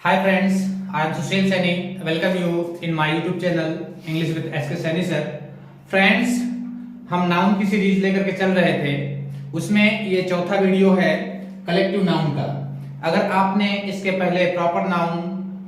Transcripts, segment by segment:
Hi friends, I am Sushil Saini. Welcome you in my YouTube channel English with SK Saini sir. Friends, हम noun की series लेकर के चल रहे थे, उसमें ये चौथा वीडियो है कलेक्टिव नाउन का। अगर आपने इसके पहले प्रॉपर नाउन,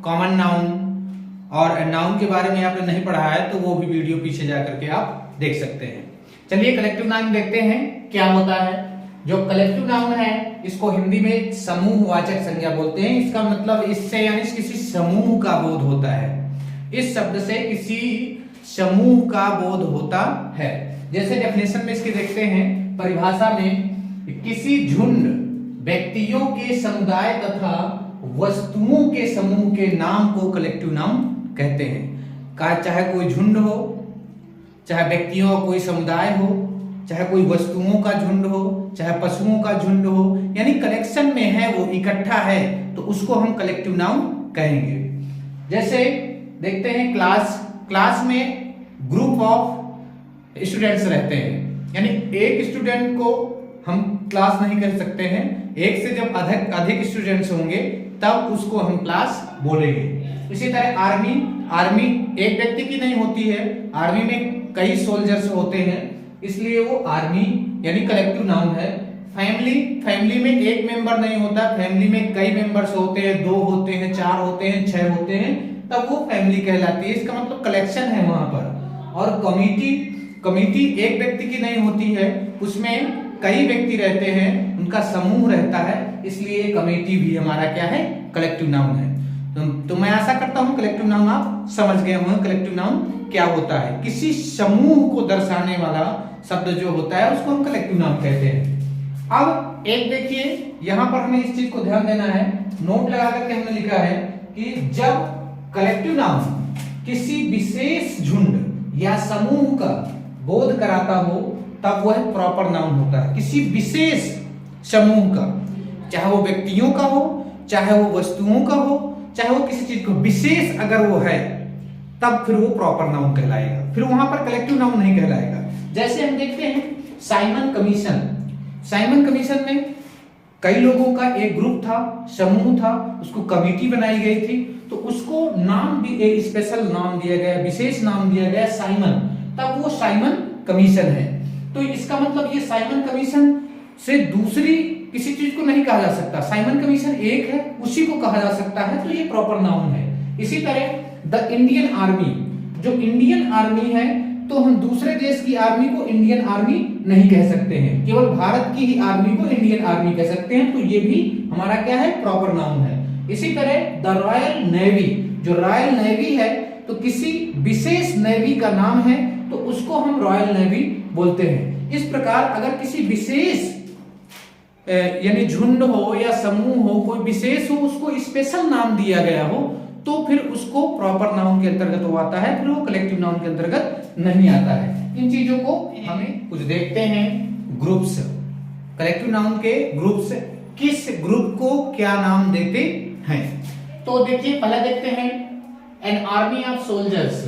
कॉमन नाउन और नाउन के बारे में आपने नहीं पढ़ा है तो वो भी वीडियो पीछे जा करके आप देख सकते हैं। चलिए कलेक्टिव नाउन देखते हैं क्या होता है। जो कलेक्टिव नाउन है इसको हिंदी में समूहवाचक संज्ञा बोलते हैं। इसका मतलब इससे यानी किसी समूह का बोध होता है। इस शब्द से किसी समूह का बोध होता है। जैसे डेफिनेशन में इसकी देखते हैं, परिभाषा में किसी झुंड व्यक्तियों के समुदाय तथा वस्तुओं के समूह के नाम को कलेक्टिव नाउन कहते हैं। चाहे कोई झुंड हो, चाहे व्यक्तियों का कोई समुदाय हो, चाहे कोई वस्तुओं का झुंड हो, चाहे पशुओं का झुंड हो, यानी कलेक्शन में है, वो इकट्ठा है, तो उसको हम कलेक्टिव नाउन कहेंगे। जैसे देखते हैं क्लास में ग्रुप ऑफ स्टूडेंट्स रहते हैं, यानी एक स्टूडेंट को हम क्लास नहीं कह सकते हैं। एक से जब अधिक स्टूडेंट्स होंगे तब उसको हम क्लास बोलेंगे। इसी तरह आर्मी एक व्यक्ति की नहीं होती है, आर्मी में कई सोल्जर्स होते हैं, इसलिए वो आर्मी यानी कलेक्टिव नाउन है। फैमिली में एक मेंबर नहीं होता, फैमिली में कई मेंबर्स होते हैं, 2 होते हैं, 4 होते हैं, 6 होते हैं, तब वो फैमिली कहलाती है। इसका मतलब कलेक्शन है वहां पर। और कमिटी एक व्यक्ति की नहीं होती है, उसमें कई व्यक्ति रहते हैं, उनका समूह रहता है, इसलिए कमेटी भी हमारा क्या है, कलेक्टिव नाउन है। तो मैं आशा करता हूं कलेक्टिव नाउन आप समझ गए होंगे। कलेक्टिव नाउन क्या होता है? किसी समूह को दर्शाने वाला शब्द जो होता है उसको हम कलेक्टिव नाउन कहते हैं। अब एक देखिए, यहां पर हमें इस चीज को ध्यान देना है, नोट लगा करके हमने लिखा है कि जब कलेक्टिव नाउन किसी विशेष झुंड या समूह का बोध कराता हो तब वह प्रॉपर नाउन होता है। किसी विशेष समूह का, चाहे वो व्यक्तियों का हो, चाहे वो वस्तुओं का हो, चाहे वो किसी चीज को विशेष अगर वो है, तब फिर वो प्रॉपर नाउन कहलाएगा, फिर वहां पर कलेक्टिव नाउन नहीं कहलाएगा। जैसे हम देखते हैं साइमन कमीशन में कई लोगों का एक ग्रुप था, समूह था, उसको कमेटी बनाई गई थी, तो उसको नाम भी एक स्पेशल नाम दिया गया, विशेष नाम दिया गया साइमन, तब वो साइमन कमीशन है। तो इसका मतलब ये साइमन कमीशन से दूसरी किसी चीज को नहीं कहा जा सकता, साइमन कमीशन एक है, उसी को कहा जा सकता है, तो ये प्रॉपर नाउन है। इसी तरह द इंडियन आर्मी, जो इंडियन आर्मी है, तो हम दूसरे देश की आर्मी को इंडियन आर्मी नहीं कह सकते हैं, केवल भारत की ही आर्मी को इंडियन आर्मी कह सकते हैं, तो ये भी हमारा क्या है, प्रॉपर नाउन है। इसी तरह द रॉयल नेवी, जो रॉयल नेवी है, तो किसी विशेष नेवी का नाम है, तो उसको हम रॉयल नेवी बोलते हैं। इस प्रकार अगर किसी विशेष यानी झुंड हो या समूह हो, कोई विशेष हो, उसको स्पेशल नाम दिया गया हो, तो फिर उसको प्रॉपर नाउन के अंतर्गत वो आता है, फिर वो कलेक्टिव नाउन के अंतर्गत नहीं आता है। इन चीजों को हमें कुछ देखते हैं। ग्रुप्स, कलेक्टिव नाउन के ग्रुप्स, किस ग्रुप को क्या नाम देते हैं? तो देखिए, पहले देखते हैं एन आर्मी ऑफ सोल्जर्स,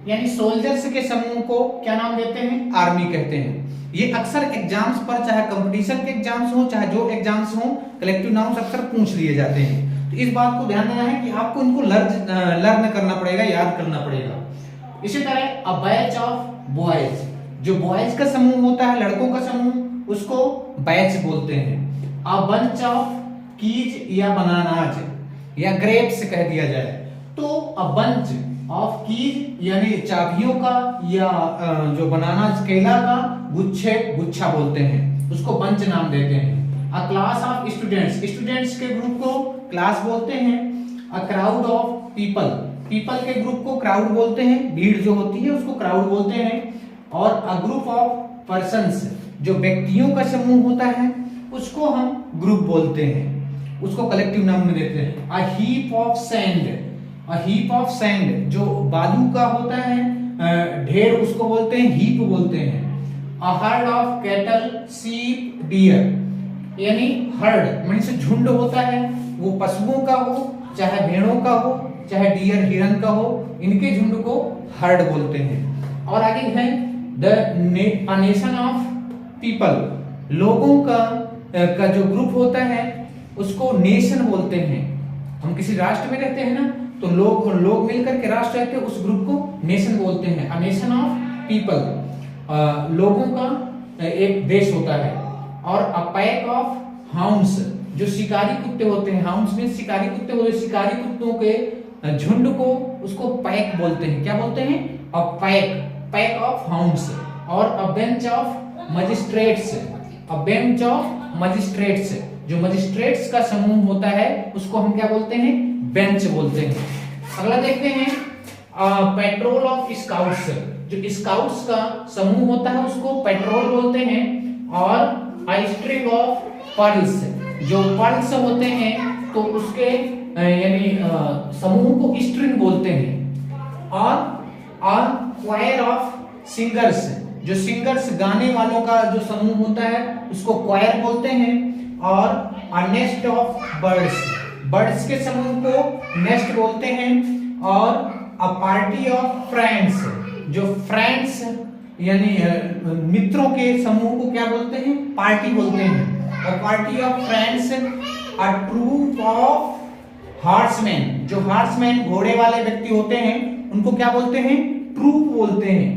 यानी सोल्जर्स के समूह को क्या नाम देते हैं, आर्मी कहते हैं। ये अक्सर एग्जाम्स पर, चाहे कंपटीशन के एग्जाम्स हो, चाहे जो एग्जाम्स हो, कलेक्टिव नाउन अक्सर पूछ लिए जाते हैं। तो इस बात को ध्यान देना है कि आपको इनको लर्न करना पड़ेगा, याद करना पड़ेगा। इसी तरह अ बैच ऑफ बॉयज, जो बॉयज का समूह होता है, लड़कों का समूह, उसको बैच बोलते हैं। अ बंच ऑफ कीज या बनानाज या ग्रेप्स कह दिया जाए, तो अ बंच ऑफ कीज यानी चाबियों का, या जो बनानाज केला का गुच्छा बोलते हैं, उसको बंच नाम देते हैं। अ क्लास ऑफ स्टूडेंट्स के ग्रुप को क्लास बोलते हैं। अ क्राउड ऑफ पीपल के ग्रुप को क्राउड बोलते हैं, भीड़ जो होती है उसको क्राउड बोलते हैं। और अ ग्रुप ऑफ पर्सन्स, जो व्यक्तियों का समूह होता है, उसको हम ग्रुप बोलते हैं, उसको कलेक्टिव नाउन में देते हैं। अ हीप ऑफ सैंड, जो बालू का होता है ढेर, उसको बोलते हैं हीप बोलते हैं। A herd of cattle, sheep, deer, यानी हर्ड मीन्स झुंड होता है, वो पशुओं का हो, चाहे भेड़ों का हो, चाहे डियर हिरन का हो, इनके झुंड को हर्ड बोलते हैं। और आगे है द नेशन ऑफ पीपल, लोगों का जो ग्रुप होता है उसको नेशन बोलते हैं। हम किसी राष्ट्र में रहते हैं ना, तो लोग लोग मिलकर के राष्ट्र रहते हैं, उस ग्रुप को नेशन बोलते हैं। अ नेशन ऑफ पीपल, लोगों का एक देश होता है। और अ पैक ऑफ हाउंड्स, जो शिकारी कुत्ते होते हैं, हाउंड्स में शिकारी कुत्ते होते हैं, शिकारी कुत्तों के झुंड को उसको पैक बोलते हैं। क्या बोलते हैं? A pack, pack of hounds. और a bench of magistrates, a bench of magistrates, जो मजिस्ट्रेट्स का समूह होता है उसको हम क्या बोलते हैं? बेंच बोलते हैं। अगला देखते हैं पेट्रोल ऑफ स्काउट्स, जो स्काउट्स का समूह होता है उसको पेट्रोल बोलते हैं। और स्ट्रिंग ऑफ पर्ल्स, जो पर्ल्स होते हैं तो उसके यानी समूह को स्ट्रिंग बोलते हैं। और क्वायर ऑफ सिंगर्स, जो सिंगर्स गाने वालों का जो समूह होता है उसको क्वायर बोलते हैं। और अ नेस्ट ऑफ बर्ड्स, बर्ड्स के समूह को नेस्ट बोलते हैं। और अ पार्टी ऑफ फ्रेंड्स, जो फ्रेंड्स यानी मित्रों के समूह को क्या बोलते हैं? पार्टी बोलते हैं। और party of friends, a troop of horseman, जो हॉर्समैन घोड़े वाले व्यक्ति होते हैं उनको क्या बोलते हैं? ट्रूप बोलते हैं।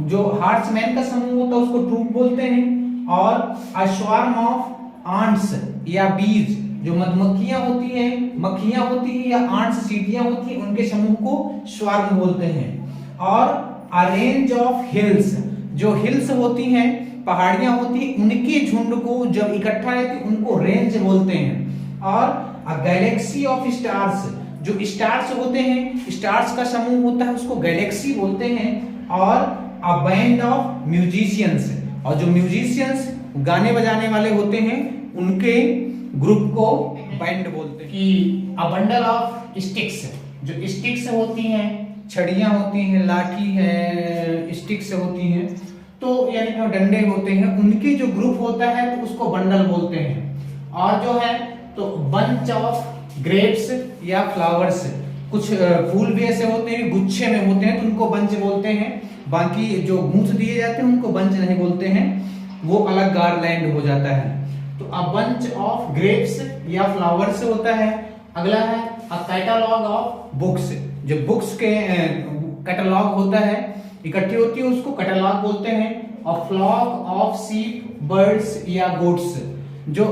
जो हॉर्समैन का समूह होता है उसको ट्रूप बोलते हैं। और अ स्वार्म ऑफ आंट्स या बीज, जो मधुमक्खियां होती हैं, मक्खियां होती हैं या आंट्स चींटियां होती हैं, उनके समूह को स्वार्म बोलते हैं। और अ रेंज ऑफ हिल्स, जो हिल्स होती हैं, पहाड़ियां होती हैं, उनके झुंड को जब इकट्ठा रहती उनको रेंज बोलते हैं। और अ गैलेक्सी ऑफ स्टार्स, जो स्टार्स होते हैं, स्टार्स का समूह होता है उसको गैलेक्सी बोलते हैं। और अ बैंड ऑफ म्यूजिशियंस, और जो म्यूजिशियंस गाने बजाने वाले होते हैं उनके ग्रुप को बैंड बोलते हैं। कि अ बंडल ऑफ स्टिक्स, जो स्टिक्स होती हैं, छड़ियां होती हैं, लाठी है, स्टिक्स होती हैं, तो यानी जो डंडे होते हैं उनके जो ग्रुप होता है तो उसको बंडल बोलते हैं। और जो है तो बंच ऑफ ग्रेप्स या फ्लावर्स, कुछ फूल भी ऐसे होते हैं गुच्छे में होते हैं तो उनको बंच बोलते हैं। बाकी जो गूंथ दिए जाते हैं उनको बंच नहीं बोलते हैं, वो अलग गार्लैंड हो जाता है। तो अ बंच ऑफ ग्रेप्स या फ्लावर्स होता है। अगला है अ कैटलॉग ऑफ बुक्स, जो बुक्स के कैटलॉग होता है, इकट्ठी होती है उसको कैटलॉग बोलते हैं। A flock of sheep, birds या गोट्स, जो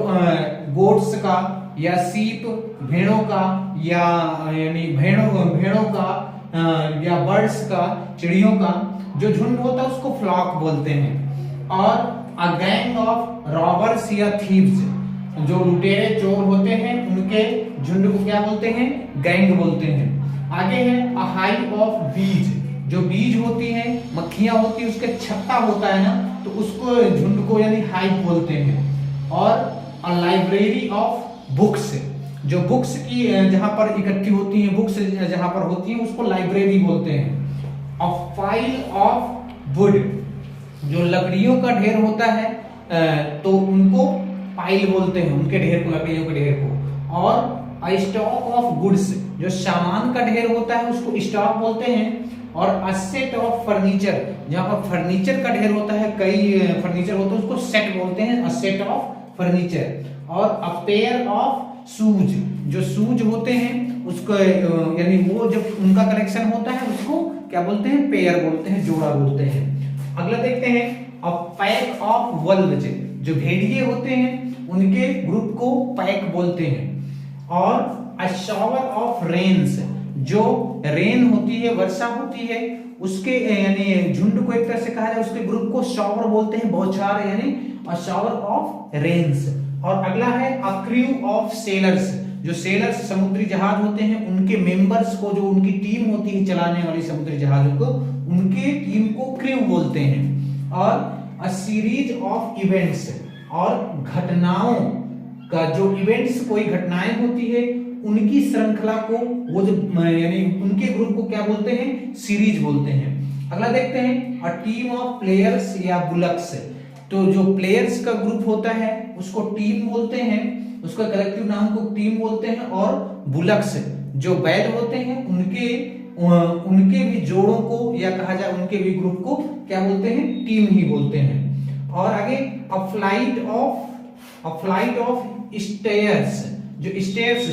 गोट्स का या सीप भेड़ों का या यानी भेड़ों का या बर्ड्स का, चिड़ियों का जो झुंड होता है उसको फ्लॉक बोलते हैं। और अ गैंग ऑफ रॉबर्स या थीव्स, जो लुटेरे चोर होते हैं उनके झुंड को क्या बोलते हैं? गैंग बोलते हैं। आगे है अ हाइव ऑफ बीज, जो बीज होती है, मक्खियां होती है, उसके छत्ता होता है ना, तो उसको झुंड को यानी हाइव बोलते हैं। और अ लाइब्रेरी ऑफ बुक्स, जो बुक्स की जहां पर इकट्ठी होती हैं, बुक्स जहां पर होती हैं उसको लाइब्रेरी बोलते हैं। अ फाइल ऑफ वुड, जो लकड़ियों का ढेर होता है तो उनको पाइल बोलते हैं, उनके ढेर को, लकड़ियों के ढेर को। और अ स्टॉक ऑफ गुड्स, जो सामान का ढेर होता है उसको स्टॉक बोलते हैं। और अ सेट ऑफ फर्नीचर, जहां पर फर्नीचर का ढेर होता है, कई फर्नीचर होते हैं उसको सेट बोलते हैं, अ सेट ऑफ फर्नीचर। और अ पेयर ऑफ शूज, जो शूज होते हैं उसको यानी वो जब उनका कलेक्शन होता है उसको क्या बोलते हैं? पेयर बोलते हैं, जोड़ा बोलते हैं। अगला देखते हैं अ पैक ऑफ वल्व्स, जो भेड़िए होते हैं उनके ग्रुप को पैक बोलते हैं। और अ शावर ऑफ रेन्स, जो रेन होती है, वर्षा होती है, उसके यानी झुंड को एक तरह से कहा जाए, उसके ग्रुप को शावर बोलते हैं, बौछार यानी अ शावर ऑफ रेन्स। और अगला है अ क्रू ऑफ सेलर्स, जो सेलर्स समुद्री जहाज होते हैं उनके मेंबर्स को, जो उनकी टीम होती है चलाने वाली समुद्री जहाजों को, उनके टीम को क्रू बोलते हैं। और अ सीरीज ऑफ इवेंट्स, और घटनाओं का, जो इवेंट्स कोई घटनाएं होती है उनकी श्रृंखला को वो जो यानी उनके ग्रुप को क्या बोलते हैं? सीरीज बोलते हैं। अगला देखते हैं अ टीम ऑफ प्लेयर्स या बुलक्स, तो जो प्लेयर्स का ग्रुप होता है उसको टीम बोलते हैं, उसका कलेक्टिव नाम को टीम बोलते हैं। और बुलक्स, जो बैल होते हैं उनके भी जोड़ों को या कहा जाए उनके भी ग्रुप को क्या बोलते हैं? टीम ही बोलते हैं। और आगे अ फ्लाइट ऑफ स्टेयर्स, जो स्टेयर्स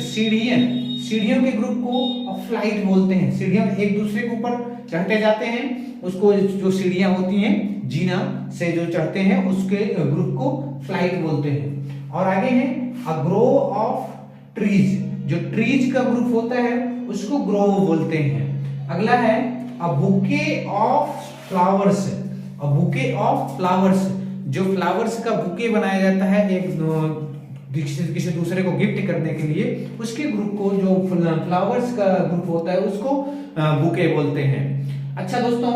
सीढ़ियों के ग्रुप को फ्लाइट बोलते हैं। सीढ़ियां एक दूसरे के ऊपर चढ़ते जाते हैं, उसको जो सीढ़ियां होती हैं जीना से जो चढ़ते हैं उसके ग्रुप को फ्लाइट बोलते हैं। और आगे है अ ग्रोव ऑफ ट्रीज, जो ट्रीज का ग्रुप होता है उसको ग्रोव बोलते हैं। अगला है a bouquet of flowers. A bouquet of flowers, जो फ्लावर्स का बुके बनाया जाता है एक किसी दूसरे को गिफ्ट करने के लिए, उसके ग्रुप को जो फ्लावर्स का ग्रुप होता है उसको बुके बोलते हैं। अच्छा दोस्तों,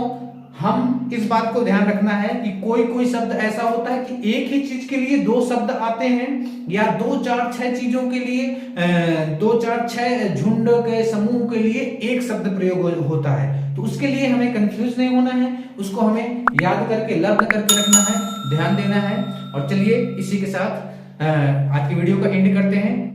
हम इस बात को ध्यान रखना है कि कोई कोई शब्द ऐसा होता है कि एक ही चीज के लिए दो शब्द आते हैं, या दो चार छह चीजों के लिए दो चार छह झुंड के समूह के लिए एक शब्द प्रयोग होता है। तो उसके लिए हमें कंफ्यूज नहीं होना है, उसको हमें याद करके लर्न करके रखना है, ध्यान देना है। और चलिए इसी के साथ आज की वीडियो का एंड करते हैं।